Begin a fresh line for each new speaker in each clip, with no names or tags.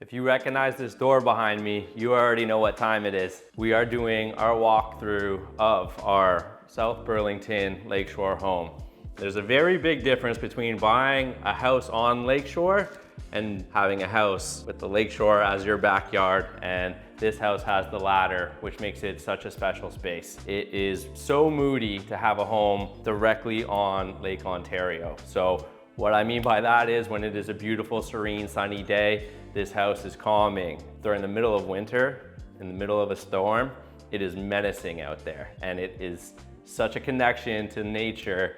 If you recognize this door behind me, you already know what time it is. We are doing our walkthrough of our South Burlington Lakeshore home. There's a very big difference between buying a house on Lakeshore and having a house with the Lakeshore as your backyard, and this house has the ladder, which makes it such a special space. It is so moody to have a home directly on Lake Ontario. So what I mean by that is when it is a beautiful, serene, sunny day, this house is calming. During the middle of winter, in the middle of a storm, it is menacing out there, and it is such a connection to nature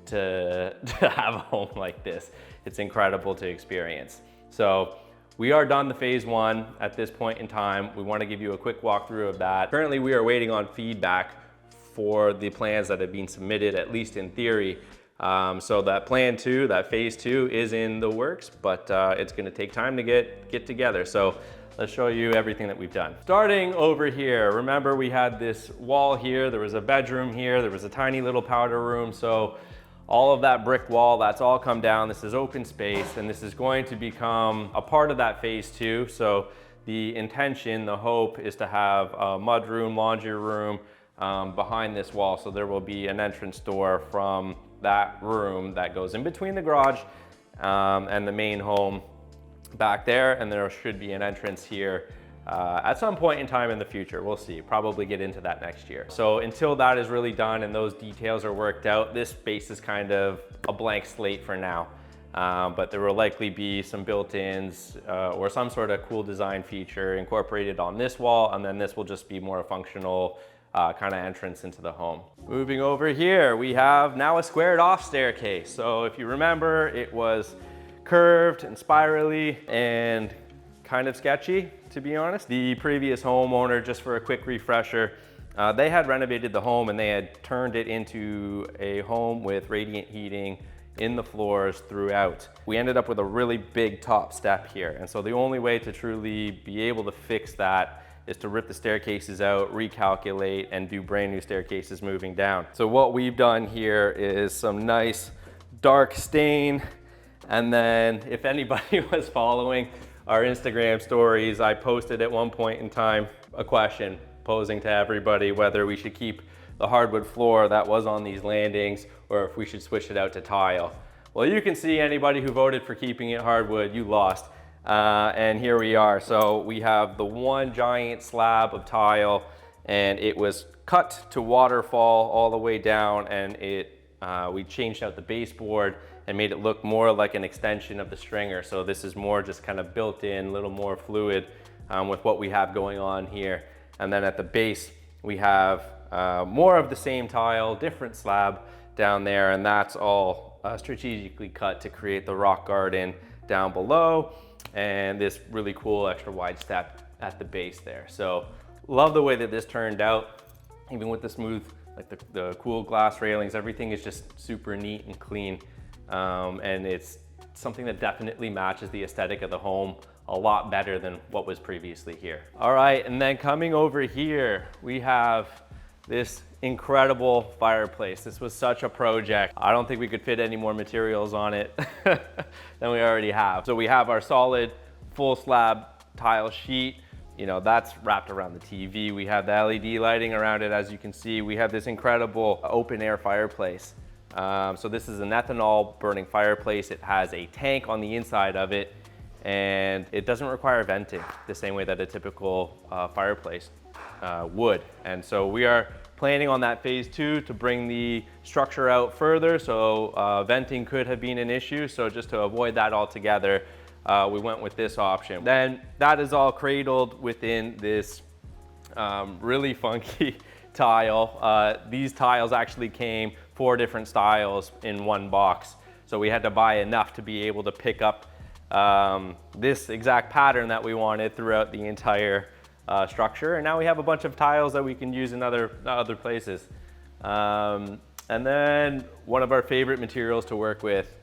to have a home like this. It's incredible to experience. So we are done the phase one at this point in time. We want to give you a quick walkthrough of that. Currently, we are waiting on feedback for the plans that have been submitted, at least in theory. So that plan two, that phase two is in the works, but it's gonna take time to get together. So let's show you everything that we've done. Starting over here, remember we had this wall here, there was a bedroom here, there was a tiny little powder room. So all of that brick wall, that's all come down. This is open space, and this is going to become a part of that phase two. So the intention, the hope is to have a mud room, laundry room behind this wall. So there will be an entrance door from that room that goes in between the garage and the main home back there, and there should be an entrance here at some point in time in the future. We'll see, probably get into that next year. So until that is really done and those details are worked out, this space is kind of a blank slate for now. But there will likely be some built-ins or some sort of cool design feature incorporated on this wall, and then this will just be more a functional kind of entrance into the home. Moving over here, we have now a squared off staircase. So if you remember, it was curved and spirally and kind of sketchy, to be honest. The previous homeowner, just for a quick refresher, they had renovated the home and they had turned it into a home with radiant heating in the floors throughout. We ended up with a really big top step here. And so the only way to truly be able to fix that is to rip the staircases out, recalculate, and do brand new staircases moving down. So what we've done here is some nice dark stain. And then if anybody was following our Instagram stories, I posted at one point in time a question posing to everybody whether we should keep the hardwood floor that was on these landings or if we should switch it out to tile. Well, you can see anybody who voted for keeping it hardwood, you lost. And here we are. So we have the one giant slab of tile, and it was cut to waterfall all the way down, and we changed out the baseboard and made it look more like an extension of the stringer. So this is more just kind of built in, a little more fluid with what we have going on here. And then at the base, we have more of the same tile, different slab down there, and that's all strategically cut to create the rock garden down below, and this really cool extra wide step at the base there. So love the way that this turned out, even with the smooth, like the cool glass railings. Everything is just super neat and clean. And it's something that definitely matches the aesthetic of the home a lot better than what was previously here. All right, and then coming over here, we have this incredible fireplace. This was such a project. I don't think we could fit any more materials on it than we already have. So we have our solid full slab tile sheet. You know, that's wrapped around the TV. We have the LED lighting around it. As you can see, we have this incredible open air fireplace. So this is an ethanol burning fireplace. It has a tank on the inside of it, and it doesn't require venting the same way that a typical fireplace would. And so we are planning on that phase two to bring the structure out further. So venting could have been an issue. So just to avoid that altogether, we went with this option. Then that is all cradled within this really funky tile. These tiles actually came 4 different styles in one box. So we had to buy enough to be able to pick up this exact pattern that we wanted throughout the entire structure. And now we have a bunch of tiles that we can use in other places. And then one of our favorite materials to work with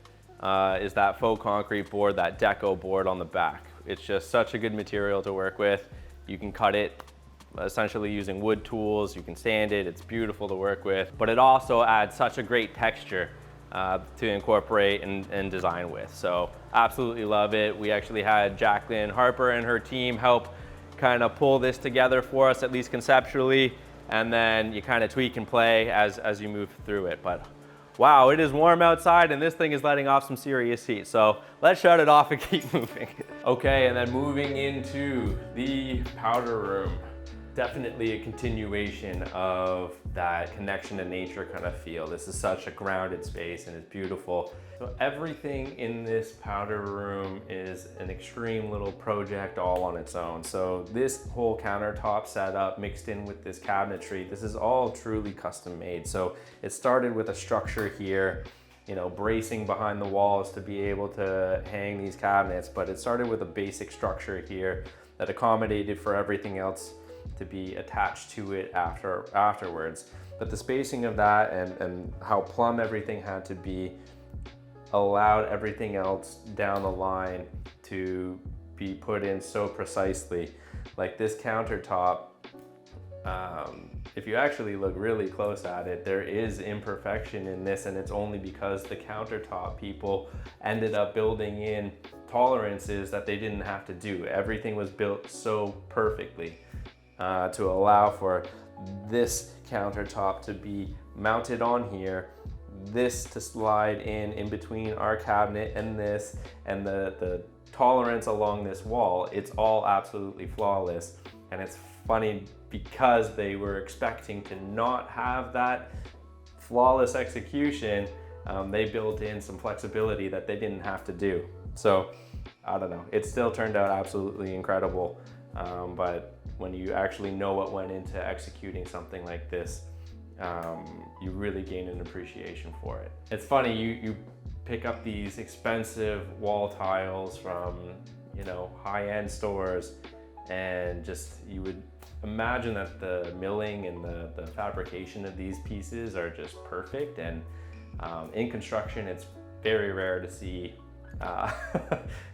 is that faux concrete board, that deco board on the back. It's just such a good material to work with. You can cut it essentially using wood tools, you can sand it, it's beautiful to work with, but it also adds such a great texture to incorporate and design with. So absolutely love it. We actually had Jacqueline Harper and her team help kind of pull this together for us, at least conceptually, and then you kind of tweak and play as you move through it. But wow, it is warm outside and this thing is letting off some serious heat. So let's shut it off and keep moving. Okay, and then moving into the powder room. Definitely a continuation of that connection to nature kind of feel. This is such a grounded space and it's beautiful. So everything in this powder room is an extreme little project all on its own. So this whole countertop setup mixed in with this cabinetry, this is all truly custom made. So it started with a structure here, you know, bracing behind the walls to be able to hang these cabinets, but it started with a basic structure here that accommodated for everything else to be attached to it afterwards. But the spacing of that and how plumb everything had to be allowed everything else down the line to be put in so precisely. Like this countertop, if you actually look really close at it, there is imperfection in this, and it's only because the countertop people ended up building in tolerances that they didn't have to do. Everything was built so perfectly to allow for this countertop to be mounted on here, this to slide in between our cabinet and this, and the tolerance along this wall. It's all absolutely flawless. And it's funny because they were expecting to not have that flawless execution, they built in some flexibility that they didn't have to do. So I don't know, it still turned out absolutely incredible. But when you actually know what went into executing something like this, you really gain an appreciation for it. It's funny, you pick up these expensive wall tiles from, you know, high-end stores, and just you would imagine that the milling and the fabrication of these pieces are just perfect. And in construction, it's very rare to see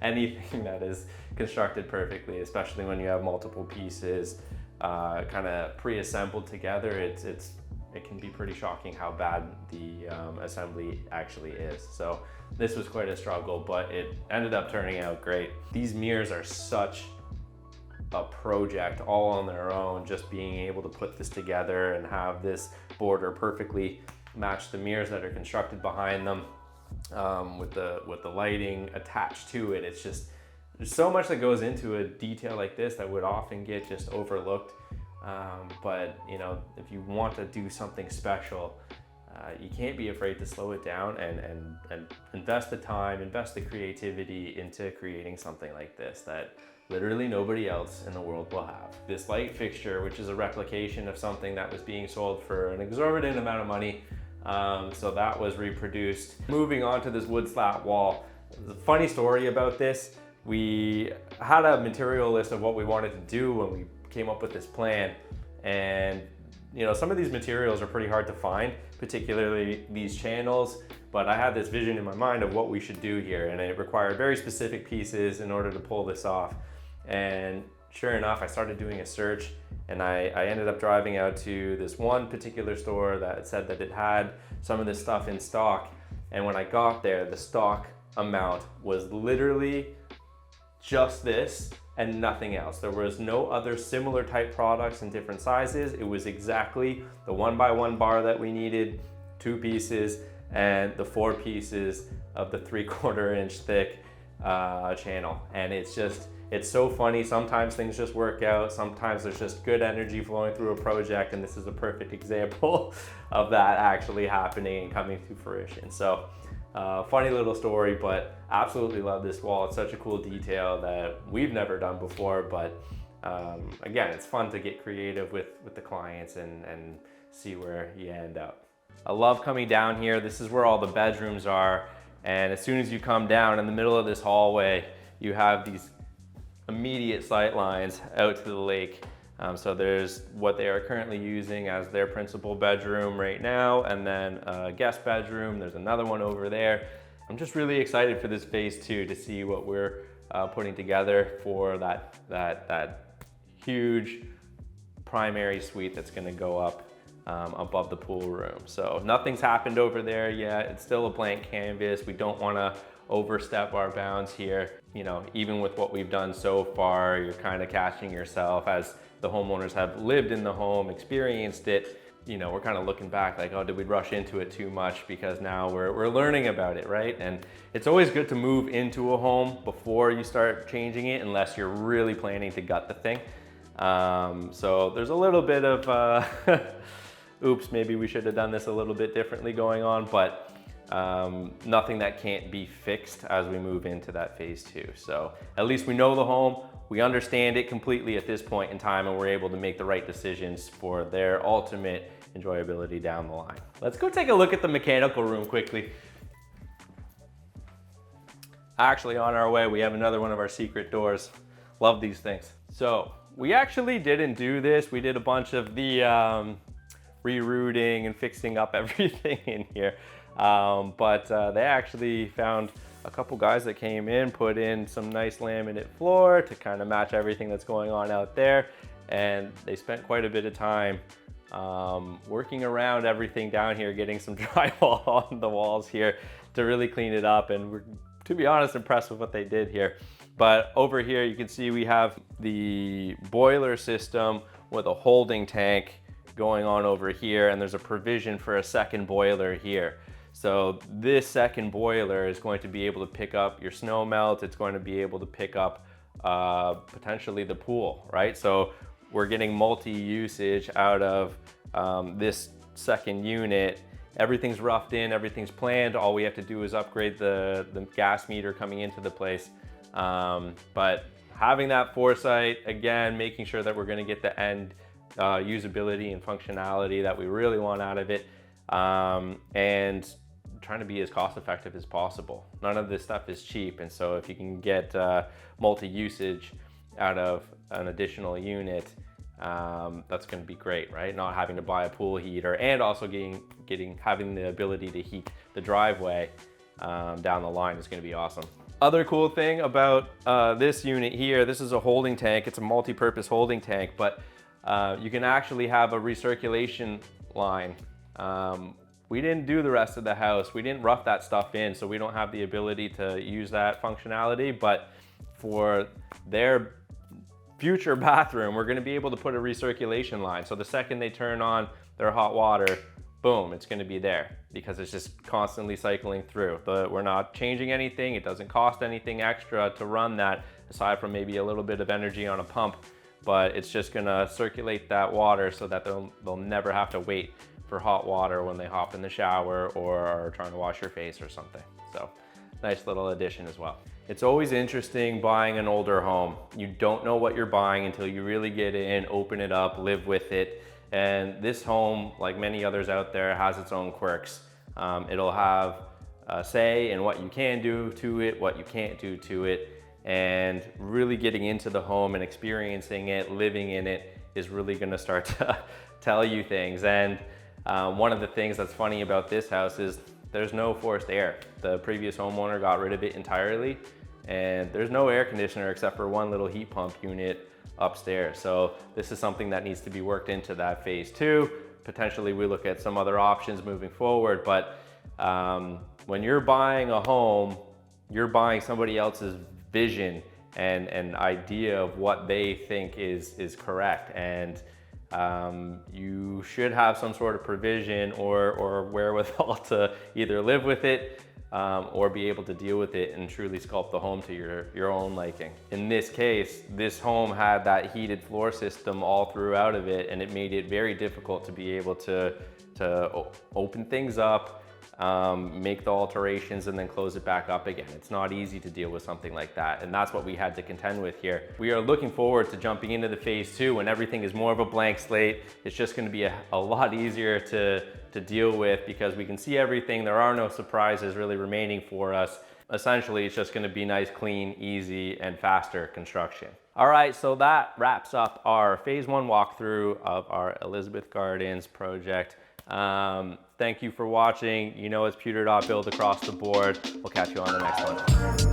anything that is constructed perfectly, especially when you have multiple pieces kind of pre-assembled together. It can be pretty shocking how bad the assembly actually is. So this was quite a struggle, but it ended up turning out great. These mirrors are such a project all on their own. Just being able to put this together and have this border perfectly match the mirrors that are constructed behind them, with the lighting attached to it. It's just, there's so much that goes into a detail like this that would often get just overlooked. But you know, if you want to do something special, you can't be afraid to slow it down and invest the time, invest the creativity into creating something like this that literally nobody else in the world will have. This light fixture, which is a replication of something that was being sold for an exorbitant amount of money, so that was reproduced. Moving on to this wood slat wall, there's a funny story about this. We had a material list of what we wanted to do when we came up with this plan, and you know, some of these materials are pretty hard to find, particularly these channels, but I had this vision in my mind of what we should do here, and it required very specific pieces in order to pull this off. And sure enough, I started doing a search, and I ended up driving out to this one particular store that said that it had some of this stuff in stock. And when I got there, the stock amount was literally just this and nothing else. There was no other similar type products in different sizes. It was exactly the 1x1 bar that we needed, 2 pieces, and the 4 pieces of the 3/4 inch thick channel. And it's so funny. Sometimes things just work out. Sometimes there's just good energy flowing through a project, and this is a perfect example of that actually happening and coming to fruition. So funny little story, but absolutely love this wall. It's such a cool detail that we've never done before, but again, it's fun to get creative with the clients and see where you end up. I love coming down here. This is where all the bedrooms are, and as soon as you come down in the middle of this hallway, you have these immediate sight lines out to the lake. So there's what they are currently using as their principal bedroom right now, and then a guest bedroom. There's another one over there. I'm just really excited for this phase 2 to see what we're putting together for that huge primary suite that's gonna go up above the pool room. So nothing's happened over there yet. It's still a blank canvas. We don't wanna overstep our bounds here. You know, even with what we've done so far, you're kind of catching yourself as the homeowners have lived in the home, experienced it. You know, we're kind of looking back like, oh, did we rush into it too much? Because now we're learning about it, right? And it's always good to move into a home before you start changing it, unless you're really planning to gut the thing. So there's a little bit of, oops, maybe we should have done this a little bit differently going on, but nothing that can't be fixed as we move into that phase 2. So at least we know the home, we understand it completely at this point in time, and we're able to make the right decisions for their ultimate enjoyability down the line. Let's go take a look at the mechanical room quickly. Actually, on our way, we have another one of our secret doors. Love these things. So we actually didn't do this. We did a bunch of the rerouting and fixing up everything in here. But they actually found a couple guys that came in, put in some nice laminate floor to kind of match everything that's going on out there. And they spent quite a bit of time working around everything down here, getting some drywall on the walls here to really clean it up. And we're, to be honest, impressed with what they did here. But over here, you can see we have the boiler system with a holding tank going on over here, and there's a provision for a second boiler here. So this second boiler is going to be able to pick up your snow melt. It's going to be able to pick up potentially the pool, right? So we're getting multi-usage out of this second unit. Everything's roughed in, everything's planned. All we have to do is upgrade the gas meter coming into the place. But having that foresight, again, making sure that we're gonna get the end usability and functionality that we really want out of it, and trying to be as cost effective as possible. None of this stuff is cheap, and so if you can get multi-usage out of an additional unit, that's going to be great, right? Not having to buy a pool heater, and also having the ability to heat the driveway down the line is going to be awesome. Other cool thing about this unit here, this is a holding tank. It's a multi-purpose holding tank, but you can actually have a recirculation line. We didn't do the rest of the house. We didn't rough that stuff in, so we don't have the ability to use that functionality, but for their future bathroom, we're gonna be able to put a recirculation line. So the second they turn on their hot water, boom, it's gonna be there because it's just constantly cycling through. We're not changing anything. It doesn't cost anything extra to run that, aside from maybe a little bit of energy on a pump, but it's just gonna circulate that water so that they'll never have to wait for hot water when they hop in the shower or are trying to wash your face or something. So nice little addition as well. It's always interesting buying an older home. You don't know what you're buying until you really get in, open it up, live with it. And this home, like many others out there, has its own quirks. It'll have a say in what you can do to it, what you can't do to it. And really getting into the home and experiencing it, living in it, is really gonna start to tell you things. And one of the things that's funny about this house is there's no forced air. The previous homeowner got rid of it entirely, and there's no air conditioner except for one little heat pump unit upstairs. So this is something that needs to be worked into that phase 2. Potentially we look at some other options moving forward, but when you're buying a home, you're buying somebody else's vision and idea of what they think is correct. And you should have some sort of provision or wherewithal to either live with it or be able to deal with it and truly sculpt the home to your own liking. In this case, this home had that heated floor system all throughout of it, and it made it very difficult to be able to open things up, make the alterations, and then close it back up again. It's not easy to deal with something like that, and that's what we had to contend with here. We are looking forward to jumping into the phase 2 when everything is more of a blank slate. It's just gonna be a lot easier to deal with because we can see everything. There are no surprises really remaining for us. Essentially, it's just gonna be nice, clean, easy, and faster construction. All right, so that wraps up our phase 1 walkthrough of our Elizabeth Gardens project. Thank you for watching. You know it's PEWTER.build across the board. We'll catch you on the next one.